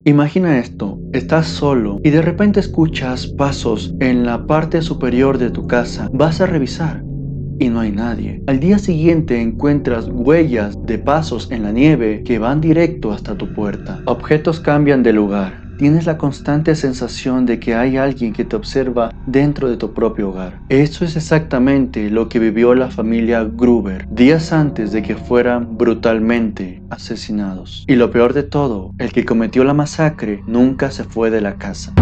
Imagina esto, estás solo y de repente escuchas pasos en la parte superior de tu casa. Vas a revisar y no hay nadie. Al día siguiente encuentras huellas de pasos en la nieve que van directo hasta tu puerta. Objetos cambian de lugar. Tienes la constante sensación de que hay alguien que te observa dentro de tu propio hogar. Eso es exactamente lo que vivió la familia Gruber días antes de que fueran brutalmente asesinados. Y lo peor de todo, el que cometió la masacre nunca se fue de la casa.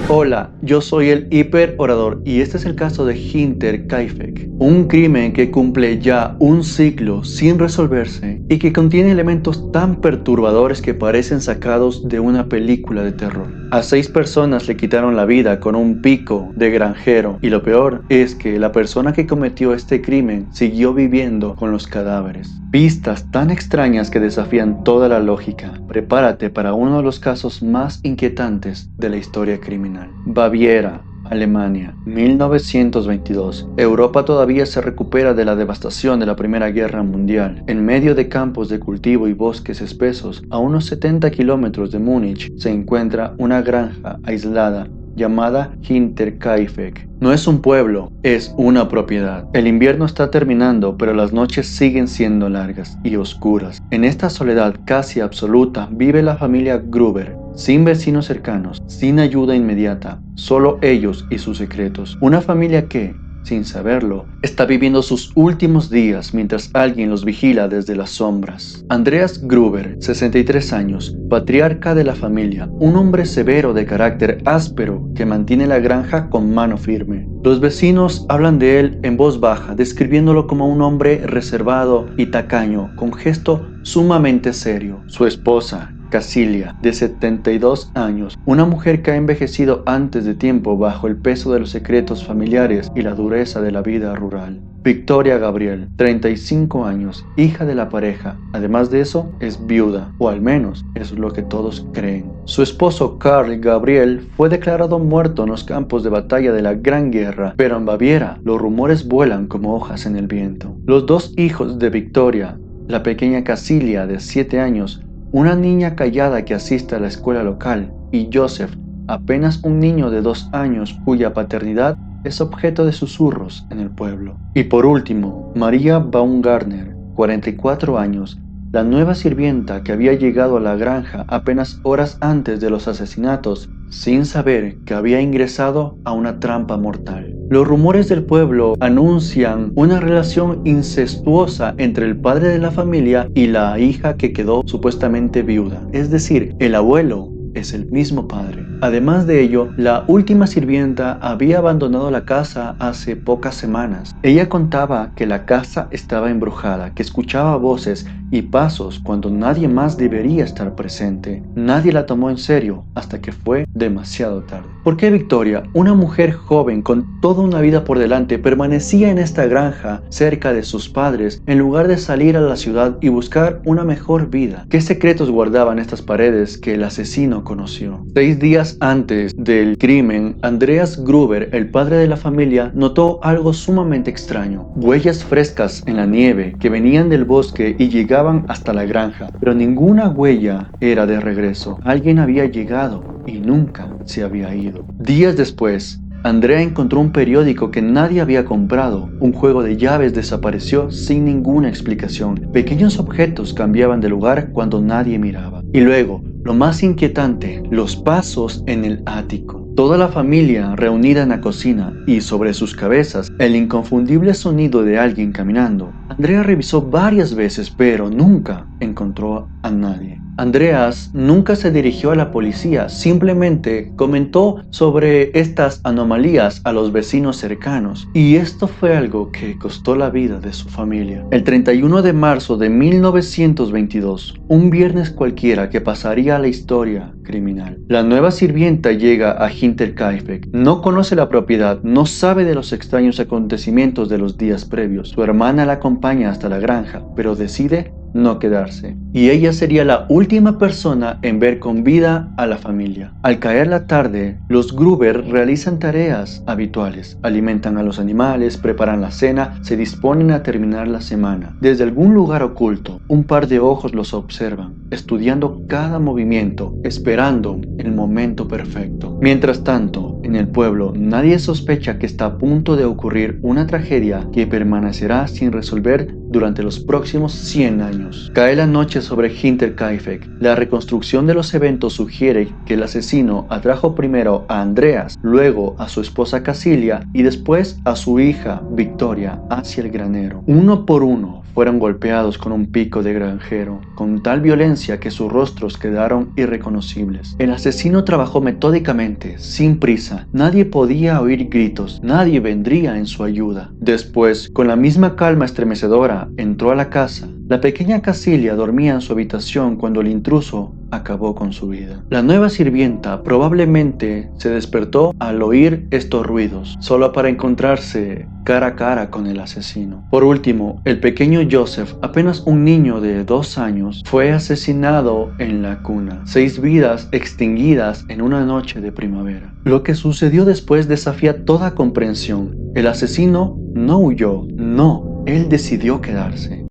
Hola, yo soy el Hiper Orador y este es el caso de Hinterkaifeck, un crimen que cumple ya un siglo sin resolverse y que contiene elementos tan perturbadores que parecen sacados de una película de terror. A 6 personas le quitaron la vida con un pico de granjero y lo peor es que la persona que cometió este crimen siguió viviendo con los cadáveres. Pistas tan extrañas que desafían toda la lógica. Prepárate para uno de los casos más inquietantes de la historia criminal. Baviera, Alemania, 1922. Europa todavía se recupera de la devastación de la Primera Guerra Mundial. En medio de campos de cultivo y bosques espesos, a unos 70 kilómetros de Múnich, se encuentra una granja aislada llamada Hinterkaifeck. No es un pueblo, es una propiedad. El invierno está terminando, pero las noches siguen siendo largas y oscuras. En esta soledad casi absoluta vive la familia Gruber, sin vecinos cercanos, sin ayuda inmediata, solo ellos y sus secretos. Una familia que, sin saberlo, está viviendo sus últimos días mientras alguien los vigila desde las sombras. Andreas Gruber, 63 años, patriarca de la familia, un hombre severo de carácter áspero que mantiene la granja con mano firme. Los vecinos hablan de él en voz baja, describiéndolo como un hombre reservado y tacaño, con gesto sumamente serio. Su esposa, Casilia, de 72 años, una mujer que ha envejecido antes de tiempo bajo el peso de los secretos familiares y la dureza de la vida rural. Victoria Gabriel, 35 años, hija de la pareja. Además de eso, es viuda, o al menos es lo que todos creen. Su esposo Karl Gabriel fue declarado muerto en los campos de batalla de la Gran Guerra, pero en Baviera los rumores vuelan como hojas en el viento. Los dos hijos de Victoria, la pequeña Casilia de 7 años, una niña callada que asiste a la escuela local, y Joseph, apenas un niño de 2 años cuya paternidad es objeto de susurros en el pueblo. Y por último, Maria Baumgartner, 44 años, la nueva sirvienta que había llegado a la granja apenas horas antes de los asesinatos, sin saber que había ingresado a una trampa mortal. Los rumores del pueblo anuncian una relación incestuosa entre el padre de la familia y la hija que quedó supuestamente viuda. Es decir, el abuelo es el mismo padre. Además de ello, la última sirvienta había abandonado la casa hace pocas semanas. Ella contaba que la casa estaba embrujada, que escuchaba voces y pasos cuando nadie más debería estar presente. Nadie la tomó en serio hasta que fue demasiado tarde. ¿Por qué Victoria, una mujer joven con toda una vida por delante, permanecía en esta granja cerca de sus padres en lugar de salir a la ciudad y buscar una mejor vida? ¿Qué secretos guardaban estas paredes que el asesino conoció? 6 días antes del crimen, Andreas Gruber, el padre de la familia, notó algo sumamente extraño. Huellas frescas en la nieve que venían del bosque y llegaban hasta la granja, pero ninguna huella era de regreso. Alguien había llegado y nunca se había ido. Días después, Andrea encontró un periódico que nadie había comprado. Un juego de llaves desapareció sin ninguna explicación. Pequeños objetos cambiaban de lugar cuando nadie miraba. Y luego, lo más inquietante, los pasos en el ático. Toda la familia reunida en la cocina y sobre sus cabezas el inconfundible sonido de alguien caminando. Andrea revisó varias veces, pero nunca encontró a nadie. Andreas nunca se dirigió a la policía, simplemente comentó sobre estas anomalías a los vecinos cercanos, y esto fue algo que costó la vida de su familia. El 31 de marzo de 1922, un viernes cualquiera que pasaría a la historia criminal, la nueva sirvienta llega a Hinterkaifeck. No conoce la propiedad, no sabe de los extraños acontecimientos de los días previos. Su hermana la acompaña hasta la granja, pero decide no quedarse, y ella sería la última persona en ver con vida a la familia. Al caer la tarde, los Gruber realizan tareas habituales, alimentan a los animales, preparan la cena, se disponen a terminar la semana. Desde algún lugar oculto, un par de ojos los observan, estudiando cada movimiento, esperando el momento perfecto. Mientras tanto, en el pueblo, nadie sospecha que está a punto de ocurrir una tragedia que permanecerá sin resolver durante los próximos 100 años. Cae la noche sobre Hinterkaifeck. La reconstrucción de los eventos sugiere que el asesino atrajo primero a Andreas, luego a su esposa Casilia y después a su hija Victoria hacia el granero. Uno por uno fueron golpeados con un pico de granjero, con tal violencia que sus rostros quedaron irreconocibles. El asesino trabajó metódicamente, sin prisa. Nadie podía oír gritos, nadie vendría en su ayuda. Después, con la misma calma estremecedora, entró a la casa. La pequeña Casilia dormía en su habitación cuando el intruso acabó con su vida. La nueva sirvienta probablemente se despertó al oír estos ruidos, solo para encontrarse cara a cara con el asesino. Por último, el pequeño Joseph, apenas un niño de 2 años, fue asesinado en la cuna. 6 vidas extinguidas en una noche de primavera. Lo que sucedió después desafía toda comprensión. El asesino no huyó, no, él decidió quedarse.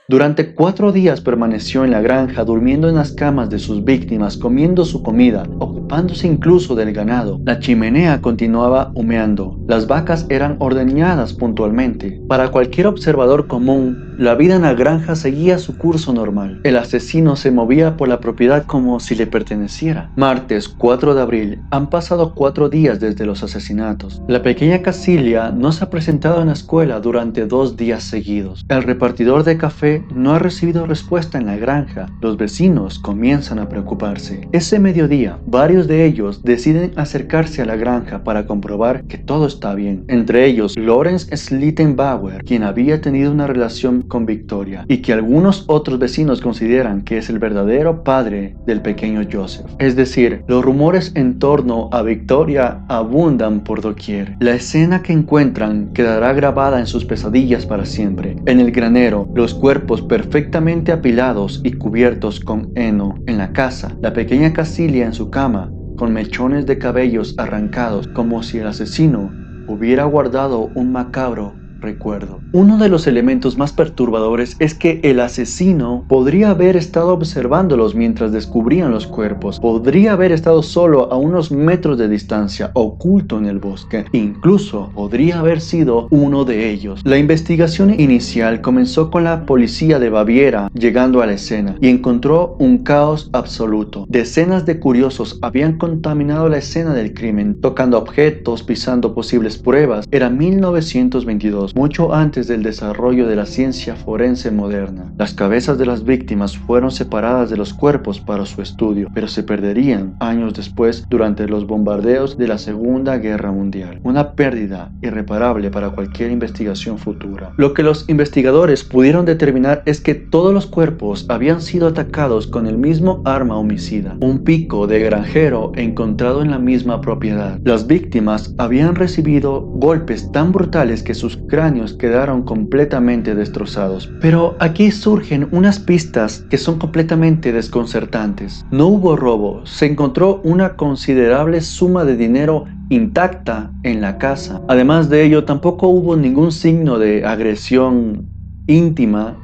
Durante 4 días permaneció en la granja, durmiendo en las camas de sus víctimas, comiendo su comida, ocupándose incluso del ganado. La chimenea continuaba humeando. Las vacas eran ordeñadas puntualmente. Para cualquier observador común, la vida en la granja seguía su curso normal. El asesino se movía por la propiedad como si le perteneciera. Martes 4 de abril. Han pasado 4 días desde los asesinatos. La pequeña Casilia no se ha presentado en la escuela durante 2 días seguidos. El repartidor de café no ha recibido respuesta en la granja. Los vecinos comienzan a preocuparse. Ese mediodía, varios de ellos deciden acercarse a la granja para comprobar que todo está bien. Entre ellos, Lawrence Schlittenbauer, quien había tenido una relación con Victoria y que algunos otros vecinos consideran que es el verdadero padre del pequeño Joseph. Es decir, los rumores en torno a Victoria abundan por doquier. La escena que encuentran quedará grabada en sus pesadillas para siempre. En el granero, los cuerpos perfectamente apilados y cubiertos con heno. En la casa, la pequeña Casilia en su cama, con mechones de cabellos arrancados, como si el asesino hubiera guardado un macabro recuerdo. Uno de los elementos más perturbadores es que el asesino podría haber estado observándolos mientras descubrían los cuerpos. Podría haber estado solo a unos metros de distancia, oculto en el bosque. Incluso podría haber sido uno de ellos. La investigación inicial comenzó con la policía de Baviera llegando a la escena y encontró un caos absoluto. Decenas de curiosos habían contaminado la escena del crimen, tocando objetos, pisando posibles pruebas. Era 1922. Mucho antes del desarrollo de la ciencia forense moderna. Las cabezas de las víctimas fueron separadas de los cuerpos para su estudio, pero se perderían años después durante los bombardeos de la Segunda Guerra Mundial. Una pérdida irreparable para cualquier investigación futura. Lo que los investigadores pudieron determinar es que todos los cuerpos habían sido atacados con el mismo arma homicida, un pico de granjero encontrado en la misma propiedad. Las víctimas habían recibido golpes tan brutales que sus cráneos quedaron completamente destrozados. Pero aquí surgen unas pistas que son completamente desconcertantes. No hubo robo, se encontró una considerable suma de dinero intacta en la casa. Además de ello, tampoco hubo ningún signo de agresión íntima,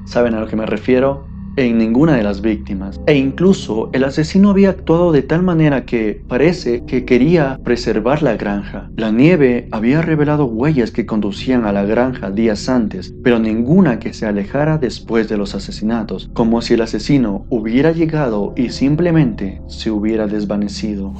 ¿saben a lo que me refiero?, en ninguna de las víctimas. E incluso el asesino había actuado de tal manera que parece que quería preservar la granja. La nieve había revelado huellas que conducían a la granja días antes, pero ninguna que se alejara después de los asesinatos, como si el asesino hubiera llegado y simplemente se hubiera desvanecido.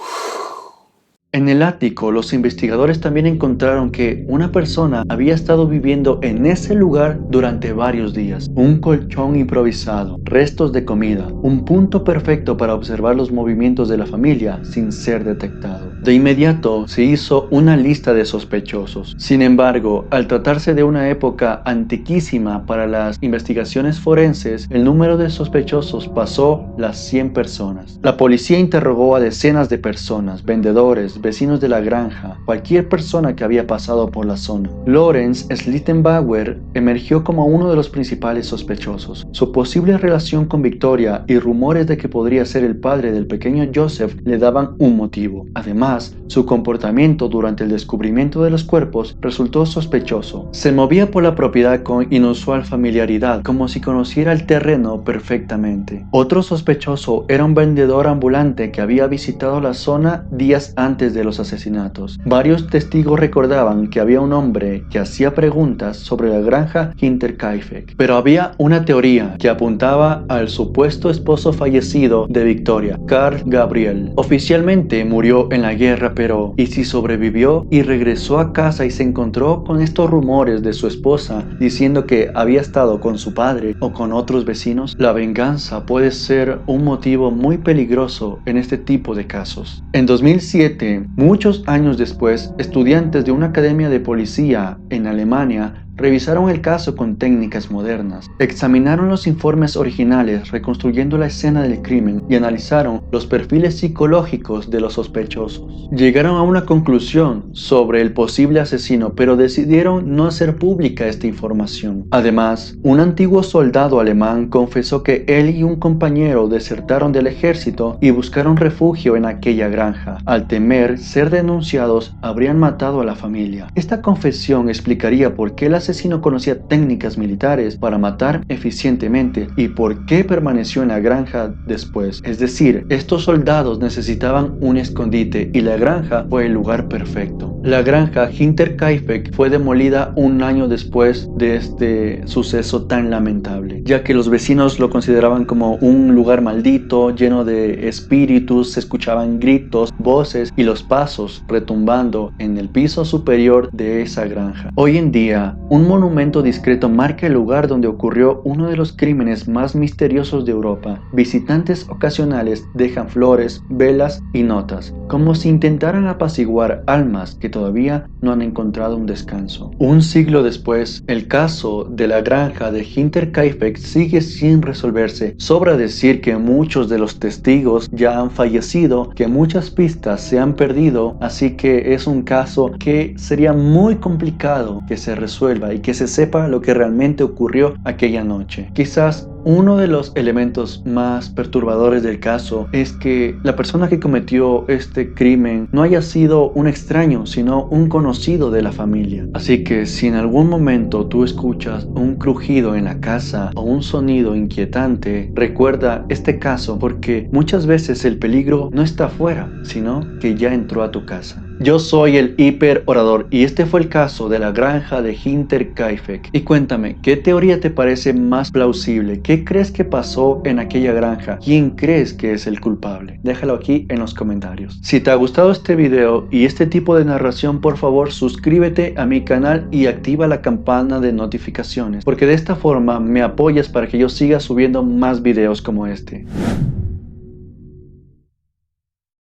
En el ático, los investigadores también encontraron que una persona había estado viviendo en ese lugar durante varios días. Un colchón improvisado, restos de comida, un punto perfecto para observar los movimientos de la familia sin ser detectado. De inmediato se hizo una lista de sospechosos. Sin embargo, al tratarse de una época antiquísima para las investigaciones forenses, el número de sospechosos pasó las 100 personas. La policía interrogó a decenas de personas, vendedores, vecinos de la granja, cualquier persona que había pasado por la zona. Lawrence Schlittenbauer emergió como uno de los principales sospechosos. Su posible relación con Victoria y rumores de que podría ser el padre del pequeño Joseph le daban un motivo. Además, su comportamiento durante el descubrimiento de los cuerpos resultó sospechoso. Se movía por la propiedad con inusual familiaridad, como si conociera el terreno perfectamente. Otro sospechoso era un vendedor ambulante que había visitado la zona días antes de los asesinatos. Varios testigos recordaban que había un hombre que hacía preguntas sobre la granja Hinterkaifeck, pero había una teoría que apuntaba al supuesto esposo fallecido de Victoria, Carl Gabriel. Oficialmente murió en la guerra, pero ¿y si sobrevivió y regresó a casa y se encontró con estos rumores de su esposa diciendo que había estado con su padre o con otros vecinos? La venganza puede ser un motivo muy peligroso en este tipo de casos. En 2007, muchos años después, estudiantes de una academia de policía en Alemania revisaron el caso con técnicas modernas. Examinaron los informes originales reconstruyendo la escena del crimen y analizaron los perfiles psicológicos de los sospechosos. Llegaron a una conclusión sobre el posible asesino, pero decidieron no hacer pública esta información. Además, un antiguo soldado alemán confesó que él y un compañero desertaron del ejército y buscaron refugio en aquella granja. Al temer ser denunciados, habrían matado a la familia. Esta confesión explicaría por qué el asesino conocía técnicas militares para matar eficientemente y por qué permaneció en la granja después. Es decir, estos soldados necesitaban un escondite y la granja fue el lugar perfecto. La granja Hinterkaifeck fue demolida un año después de este suceso tan lamentable, ya que los vecinos lo consideraban como un lugar maldito, lleno de espíritus. Se escuchaban gritos, voces y los pasos retumbando en el piso superior de esa granja. Hoy en día, un monumento discreto marca el lugar donde ocurrió uno de los crímenes más misteriosos de Europa. Visitantes ocasionales dejan flores, velas y notas, como si intentaran apaciguar almas que todavía no han encontrado un descanso. Un siglo después, el caso de la granja de Hinterkaifeck sigue sin resolverse. Sobra decir que muchos de los testigos ya han fallecido, que muchas pistas se han perdido, así que es un caso que sería muy complicado que se resuelva y que se sepa lo que realmente ocurrió aquella noche. Quizás uno de los elementos más perturbadores del caso es que la persona que cometió este crimen no haya sido un extraño, sino un conocido de la familia. Así que si en algún momento tú escuchas un crujido en la casa o un sonido inquietante, recuerda este caso, porque muchas veces el peligro no está afuera, sino que ya entró a tu casa. Yo soy el Hiper Orador y este fue el caso de la granja de Hinterkaifeck. Y cuéntame, ¿qué teoría te parece más plausible? ¿Qué crees que pasó en aquella granja? ¿Quién crees que es el culpable? Déjalo aquí en los comentarios. Si te ha gustado este video y este tipo de narración, por favor suscríbete a mi canal y activa la campana de notificaciones, porque de esta forma me apoyas para que yo siga subiendo más videos como este.